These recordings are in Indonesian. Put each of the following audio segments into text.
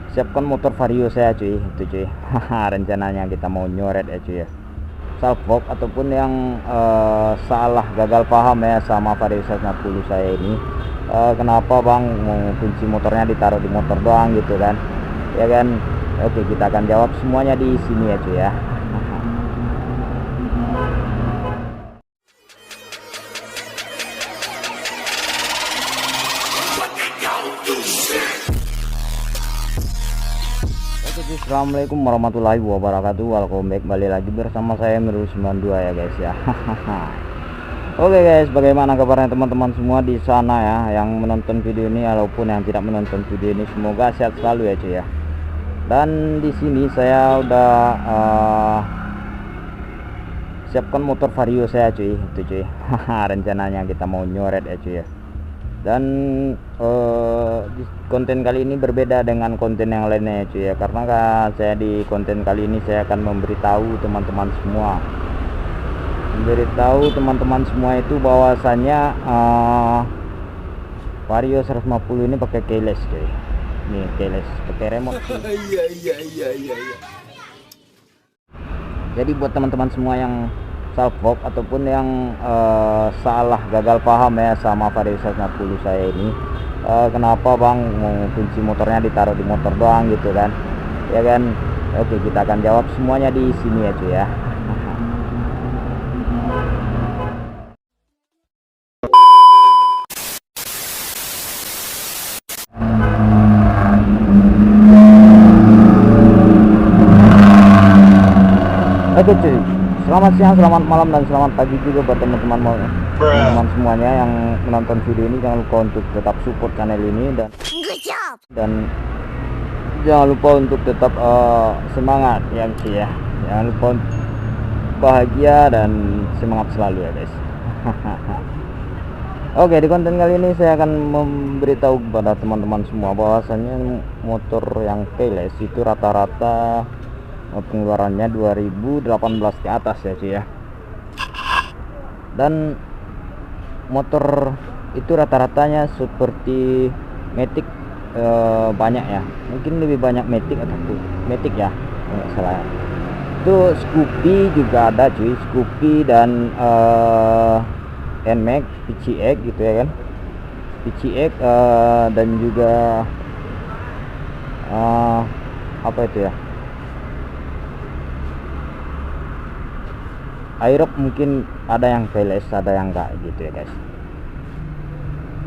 siapkan motor Vario saya cuy, itu cuy. Rencananya kita mau nyoret ya cuy ya, salfok ataupun yang salah gagal paham ya sama Vario 160 saya ini. Kenapa bang mau kunci motornya ditaruh di motor doang gitu kan ya kan. Oke, kita akan jawab semuanya di sini ya cuy ya. Assalamualaikum warahmatullahi wabarakatuh. Welcome back, kembali lagi bersama saya Miru 92 ya guys ya. Oke guys, bagaimana kabarnya teman-teman semua di sana ya, yang menonton video ini ataupun yang tidak menonton video ini, semoga sehat selalu ya cuy ya. Dan di sini saya udah siapkan motor Vario saya cuy, itu cuy. Rencananya kita mau nyoret ya cuy ya. Dan di konten kali ini berbeda dengan konten yang lainnya ya cuy ya, karena saya di konten kali ini saya akan memberitahu teman-teman semua itu bahwasanya Vario 150 ini pakai keyless cuy. Nih keyless, pakai remote. Iya. Jadi buat teman-teman semua yang salfok ataupun yang salah gagal paham ya sama Vario 160 saya ini, kenapa bang mau kunci motornya ditaruh di motor doang gitu kan ya kan. Oke, kita akan jawab semuanya di sini ya cuy ya. Oke cuy, selamat siang, selamat malam, dan selamat pagi juga buat teman-teman semuanya yang menonton video ini. Jangan lupa untuk tetap support channel ini dan jangan lupa untuk tetap semangat ya cuy ya. Jangan lupa bahagia dan semangat selalu ya guys. Oke, di konten kali ini saya akan memberitahu kepada teman-teman semua bahwasanya motor yang keyless itu rata-rata pengeluarannya 2018 ke atas ya cuy ya. Dan motor itu rata-ratanya seperti Matic, banyak ya, mungkin lebih banyak Matic atau Matic ya, nggak salah ya. Itu Scoopy juga ada cuy, Scoopy dan NMAX, PCX gitu ya kan, PCX dan juga apa itu ya, Aerox mungkin ada yang keyless, ada yang enggak gitu ya guys.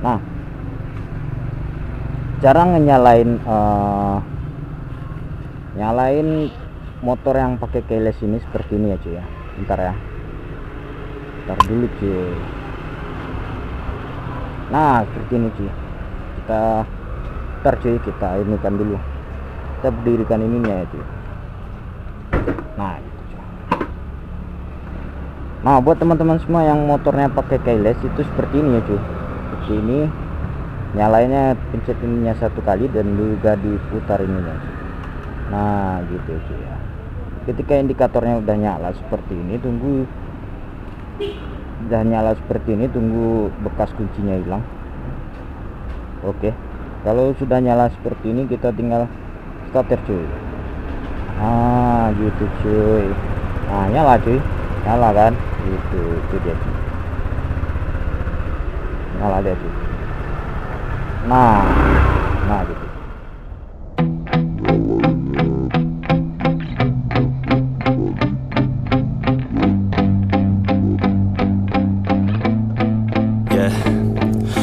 Nah, cara nyalain motor yang pakai keyless ini seperti ini ya cuy ya. Bentar dulu cuy. Nah, seperti ini cuy. Kita inikan dulu, kita berdirikan ininya ya cuy. Nah, buat teman-teman semua yang motornya pakai keyless itu seperti ini ya cuy. Seperti ini, nyalainnya pencet ininya satu kali dan juga diputar ininya cuy. Nah gitu cuy ya. Ketika indikatornya udah nyala seperti ini, tunggu bekas kuncinya hilang. Oke, kalau sudah nyala seperti ini kita tinggal starter cuy. Nah gitu cuy. Nah, nyala cuy, nyala kan, itu dia cuy. Nyala dia cuy. Nah gitu.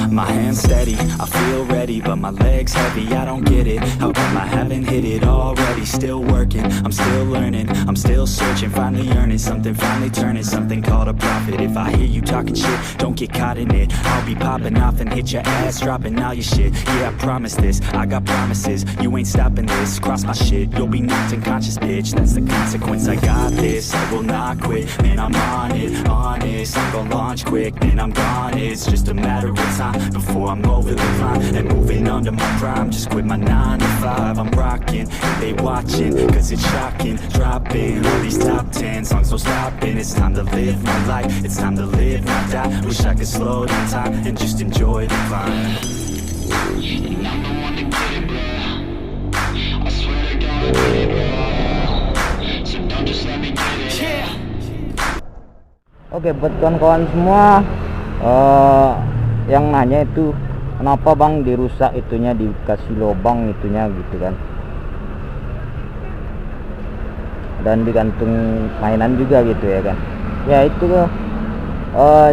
My hands steady, I feel ready, but my legs heavy, I don't get it. How come I haven't hit it already? Still working, I'm still learning, I'm still searching, finally earning something, finally turning something called a profit. If I hear you talking shit, don't get caught in it. I'll be popping off and hit your ass, dropping all your shit. Yeah, I promise this, I got promises, you ain't stopping this. Cross my shit, you'll be knocked unconscious, bitch. That's the consequence, I got this, I will not quit. Man, I'm on it, honest, I'm gonna launch quick, man, I'm gone. It's just a matter of time before I'm over the line and moving under my prime. Just quit my 9 to 5, I'm rocking, they watching, cause it's shocking. Dropping all these top 10 songs, so stopping. It's time to live my life, it's time to live, not die. Wish I could slow down time and just enjoy the climb. I'm the one to get it, bro. I Oke, buat kawan-kawan semua yang nanya itu kenapa bang dirusak itunya, dikasih lubang itunya gitu kan, dan digantung mainan juga gitu ya kan. Ya itu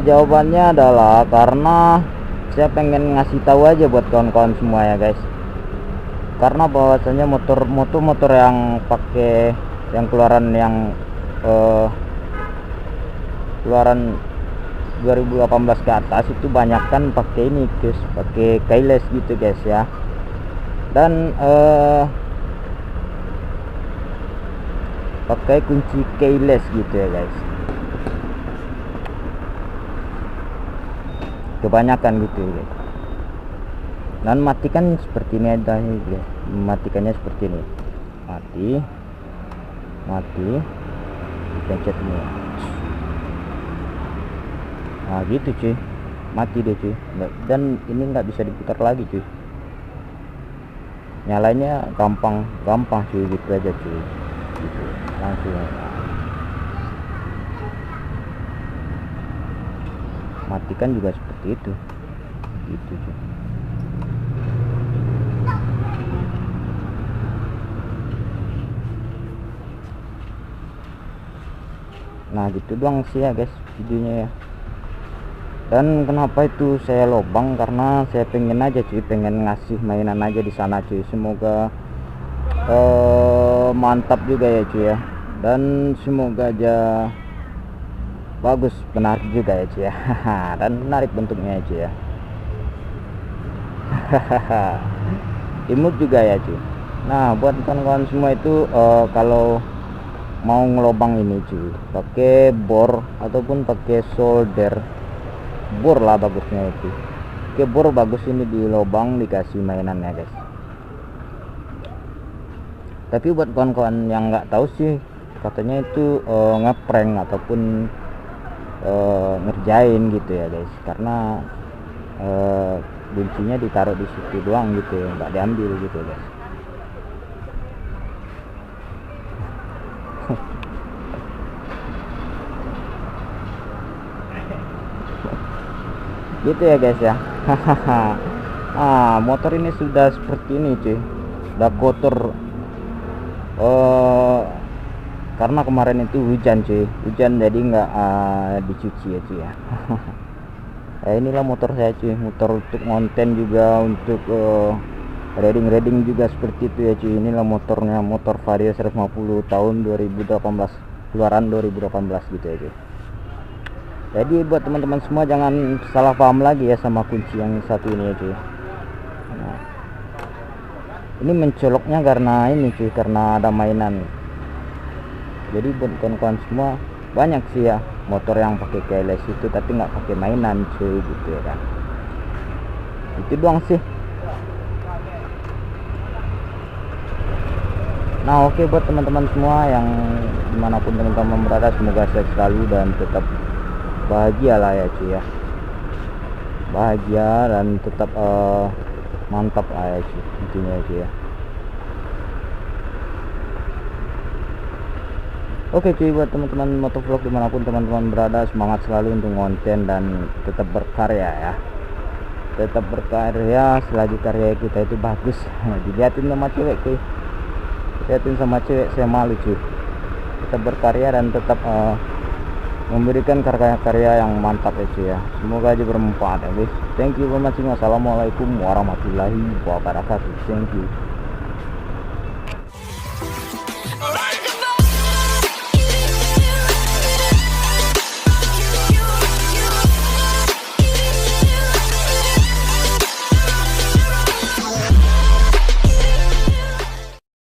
jawabannya adalah karena saya pengen ngasih tahu aja buat kawan-kawan semua ya guys, karena bahwasanya motor yang pakai yang keluaran keluaran 2018 ke atas itu banyak kan pakai ini guys, pakai keyless gitu guys ya. Dan pakai kunci keyless gitu ya guys, kebanyakan gitu ya guys. Dan matikan seperti ini aja ya, matikannya seperti ini, mati pencet ini. Nah gitu cuy, mati deh cuy. Dan ini nggak bisa diputar lagi cuy, nyalanya gampang cuy, gitu aja cuy, gitu langsung. Matikan juga seperti itu gitu cuy. Nah gitu doang sih ya guys videonya ya. Dan kenapa itu saya lobang, karena saya pengen aja cuy, pengen ngasih mainan aja di sana cuy. Semoga mantap juga ya cuy ya, dan semoga aja bagus, menarik juga ya cuy ya. Dan menarik bentuknya ya cuy ya. Imut juga ya cuy. Nah buat kawan-kawan semua itu kalau mau ngelobang ini cuy, pakai bor ataupun pakai solder, bor lah bagusnya itu. Oke, bor bagus ini di lubang, dikasih mainan ya guys. Tapi buat kawan-kawan yang nggak tahu sih, katanya itu ngeprank ataupun ngerjain gitu ya guys, karena kuncinya ditaruh di situ doang gitu ya, nggak diambil gitu ya guys. Gitu ya guys ya. Motor ini sudah seperti ini cuy, udah kotor karena kemarin itu hujan cuy, hujan jadi nggak dicuci ya cuy ya. Inilah motor saya cuy, motor untuk konten juga, untuk riding juga seperti itu ya cuy. Inilah motornya, motor Vario 150 tahun 2018, keluaran 2018 gitu ya cuy. Jadi buat teman-teman semua jangan salah paham lagi ya sama kunci yang satu ini ya cuy. Nah, ini mencoloknya karena ini cuy, karena ada mainan. Jadi buat kawan-kawan semua, banyak sih ya motor yang pakai keyless itu tapi nggak pakai mainan cuy gitu ya kan. Itu doang sih. Nah oke, buat teman-teman semua yang dimanapun teman-teman berada, semoga sehat selalu dan tetap bahagia lah ya cuy ya, bahagia dan tetap mantap lah ya cuy, intinya ya cuy ya. Oke cuy, buat teman-teman motovlog dimanapun teman-teman berada, semangat selalu untuk konten dan tetap berkarya ya, tetap berkarya selagi karya kita itu bagus. Dilihatin sama cewek cuy, dilihatin sama cewek saya malu cuy. Tetap berkarya dan tetap memberikan karya-karya yang mantap ya cuy ya. Semoga aja bermanfaat ya guys. Thank you for watching. Wassalamualaikum warahmatullahi wabarakatuh. Thank you.